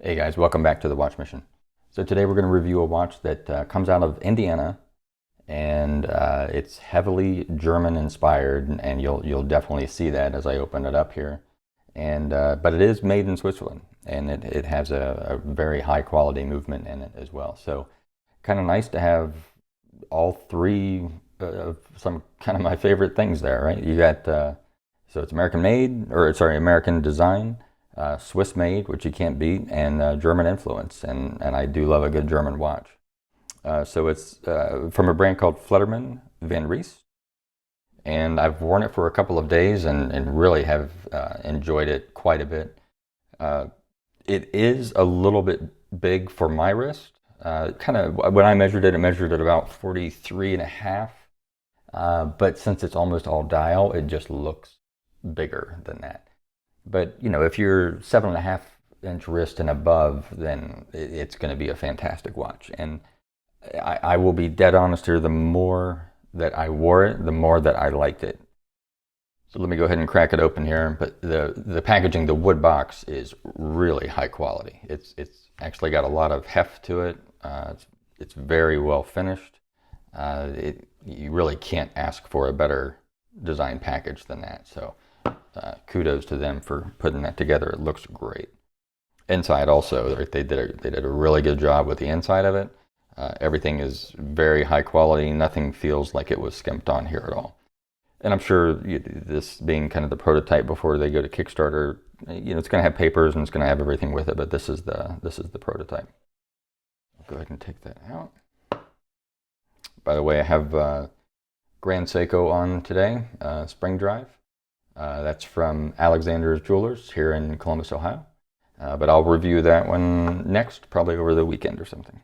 Hey guys, welcome back to the Watch Mission. So today we're going to review a watch that comes out of Indiana, and it's heavily German inspired, and you'll definitely see that as I open it up here. And but it is made in Switzerland, and it has a very high quality movement in it as well. So kind of nice to have all three of some kind of my favorite things there, right? You got so it's American made, or sorry, American design. Swiss made, which you can't beat, and German influence, and I do love a good German watch. So it's from a brand called Flutterman Van Ries, and I've worn it for a couple of days and really have enjoyed it quite a bit. It is a little bit big for my wrist. Kind of when I measured it measured at about 43 and a half. But since it's almost all dial, it just looks bigger than that. But you know, if you're 7.5 inch wrist and above, then it's going to be a fantastic watch. And I will be dead honest here, the more that I wore it, the more that I liked it. So let me go ahead and crack it open here. But the packaging, the wood box, is really high quality. It's actually got a lot of heft to it. It's very well finished. You really can't ask for a better design package than that. So kudos to them for putting that together. It looks great. Inside also, right, they did a really good job with the inside of it. Everything is very high quality. Nothing feels like it was skimped on here at all. And I'm sure this being kind of the prototype before they go to Kickstarter, you know, it's going to have papers and it's going to have everything with it. But this is the prototype. I'll go ahead and take that out. By the way, I have Grand Seiko on today, spring drive. That's from Alexander's Jewelers here in Columbus, Ohio. But I'll review that one next, probably over the weekend or something.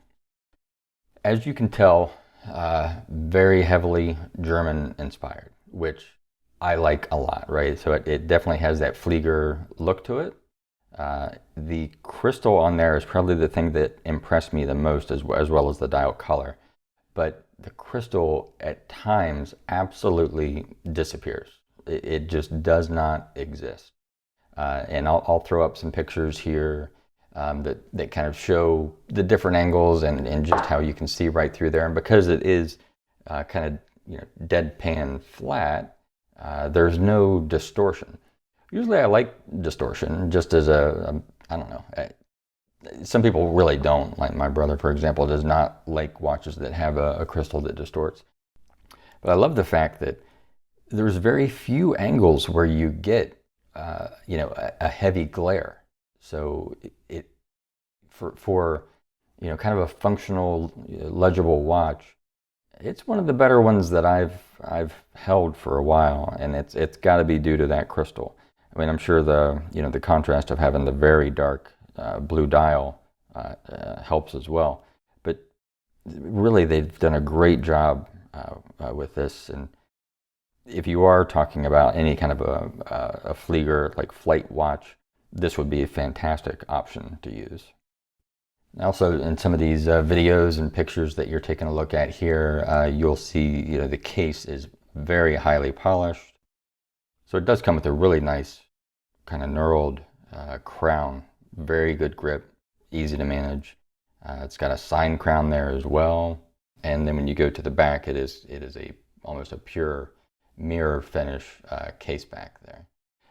As you can tell, very heavily German inspired, which I like a lot, right? So it definitely has that Flieger look to it. The crystal on there is probably the thing that impressed me the most, as well as the dial color. But the crystal at times absolutely disappears. It just does not exist. And I'll throw up some pictures here that kind of show the different angles and just how you can see right through there. And because it is kind of, you know, deadpan flat, there's no distortion. Usually I like distortion just as I don't know. Some people really don't. Like my brother, for example, does not like watches that have a crystal that distorts. But I love the fact that there's very few angles where you get, you know, a heavy glare. So for you know, kind of a functional, legible watch, it's one of the better ones that I've held for a while, and it's got to be due to that crystal. I mean, I'm sure the contrast of having the very dark blue dial helps as well. But really, they've done a great job with this. And if you are talking about any kind of a Flieger, like flight watch, this would be a fantastic option to use. Also, in some of these videos and pictures that you're taking a look at here, you'll see, you know, the case is very highly polished. So it does come with a really nice kind of knurled crown, very good grip, easy to manage. It's got a sign crown there as well. And then when you go to the back, it is almost a pure mirror finish case back there.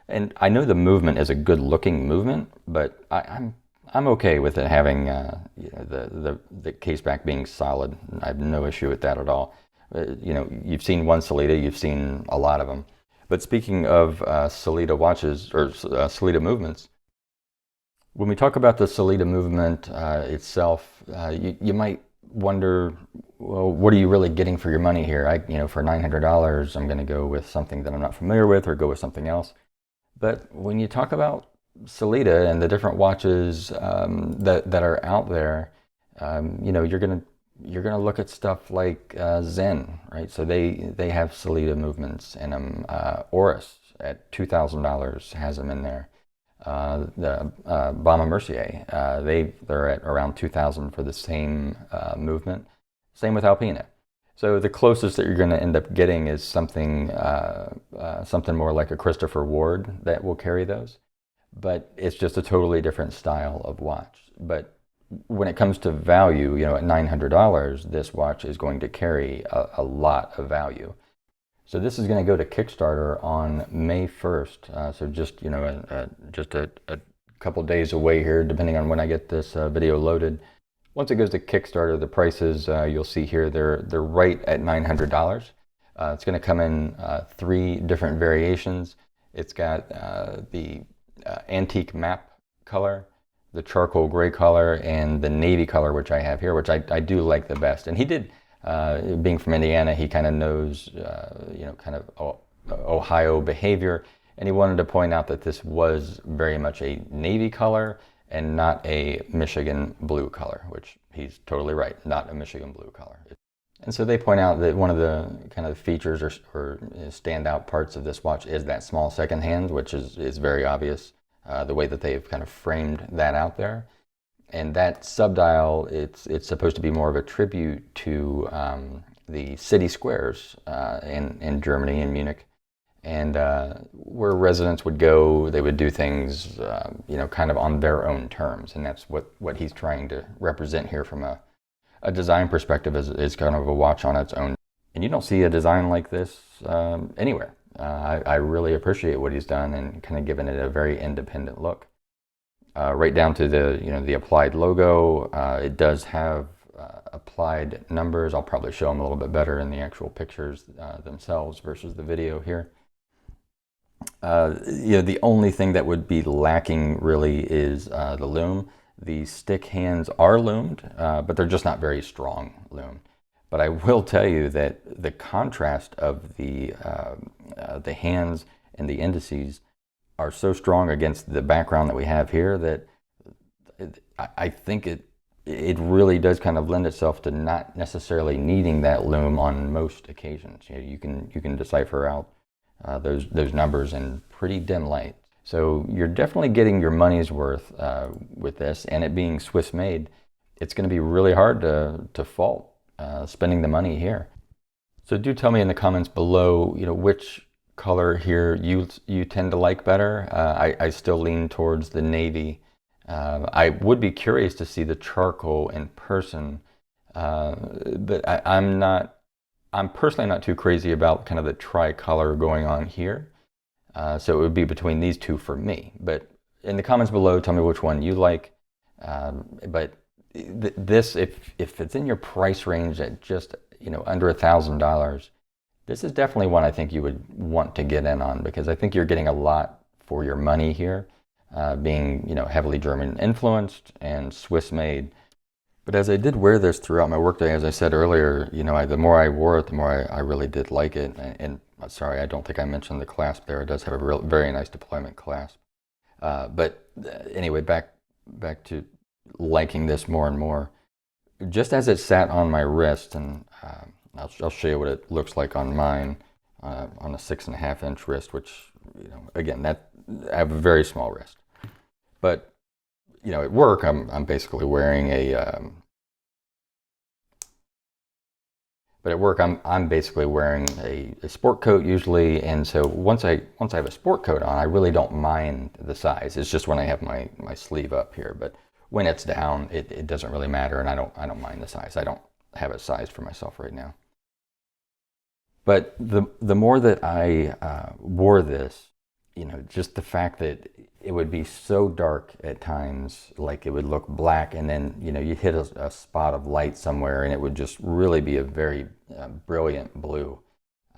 And I know the movement is a good looking movement, but I'm okay with it having you know, the case back being solid. I have no issue with that at all. You know, you've seen one Sellita, you've seen a lot of them. But speaking of Sellita watches, or Sellita movements, when we talk about the Sellita movement itself, you might wonder, well, what are you really getting for your money here? You know, for $900, I'm going to go with something that I'm not familiar with, or go with something else. But when you talk about Sellita and the different watches that are out there, you know, you're gonna look at stuff like Zen, right? So they have Sellita movements in them. Oris at $2,000 has them in there. The Baume Mercier, they're at around 2,000 for the same movement. Same with Alpina. So the closest that you're going to end up getting is something more like a Christopher Ward that will carry those. But it's just a totally different style of watch. but when it comes to value, you know, at $900, this watch is going to carry a lot of value. So this is going to go to Kickstarter on May 1st. So just, you know, just a couple days away here, depending on when I get this video loaded. Once it goes to Kickstarter, the prices you'll see here, they're right at $900. It's going to come in 3 different variations. It's got the antique map color, the charcoal gray color, and the navy color, which I have here, which I do like the best. And he did, being from Indiana, he kind of knows, you know, kind of Ohio behavior, and he wanted to point out that this was very much a navy color and not a Michigan blue color, which he's totally right, not a Michigan blue color. And so they point out that one of the kind of features or standout parts of this watch is that small second hand, which is very obvious, the way that they've kind of framed that out there. And that subdial, it's supposed to be more of a tribute to the city squares in Germany, in Munich. And where residents would go, they would do things, you know, kind of on their own terms. And that's what he's trying to represent here from a design perspective, is kind of a watch on its own. And you don't see a design like this anywhere. I really appreciate what he's done and kind of given it a very independent look. Right down to the, you know, the applied logo. It does have applied numbers. I'll probably show them a little bit better in the actual pictures themselves versus the video here. You know, the only thing that would be lacking really is the lume. The stick hands are loomed, but they're just not very strong loomed. But I will tell you that the contrast of the hands and the indices are so strong against the background that we have here that I think it really does kind of lend itself to not necessarily needing that lume on most occasions. You know, you can decipher out those numbers in pretty dim light. So you're definitely getting your money's worth with this, and it being Swiss made, it's going to be really hard to fault spending the money here. So do tell me in the comments below, you know, which color here you tend to like better. I still lean towards the navy. I would be curious to see the charcoal in person, but I'm personally not too crazy about kind of the tricolor going on here. So it would be between these two for me. But in the comments below, tell me which one you like. But this, if it's in your price range at just, you know, under $1,000, this is definitely one I think you would want to get in on, because I think you're getting a lot for your money here, being, you know, heavily German influenced and Swiss made. But as I did wear this throughout my workday, as I said earlier, you know, the more I wore it, the more I really did like it. And sorry, I don't think I mentioned the clasp there. It does have a very nice deployment clasp. But anyway, back to liking this more and more. Just as it sat on my wrist, and I'll show you what it looks like on mine, on a 6.5-inch wrist, which, you know, again, I have a very small wrist. But, you know, at work, I'm basically wearing I'm basically wearing a sport coat usually, and so once I have a sport coat on, I really don't mind the size. It's just when I have my sleeve up here, but when it's down, it doesn't really matter, and I don't mind the size. I don't have it sized for myself right now. But the more that I wore this, you know, just the fact that it would be so dark at times, like it would look black, and then, you know, you hit a spot of light somewhere and it would just really be a very brilliant blue.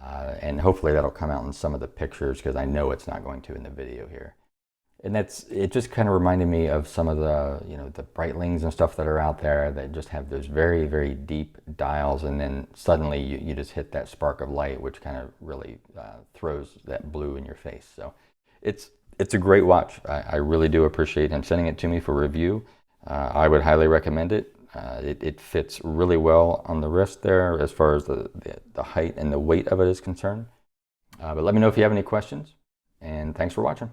And hopefully that'll come out in some of the pictures, because I know it's not going to in the video here. And it just kind of reminded me of some of the, you know, the Breitlings and stuff that are out there that just have those very, very deep dials, and then suddenly you just hit that spark of light, which kind of really throws that blue in your face. So it's a great watch. I really do appreciate him sending it to me for review. I would highly recommend it. It fits really well on the wrist there as far as the height and the weight of it is concerned. But let me know if you have any questions, and thanks for watching.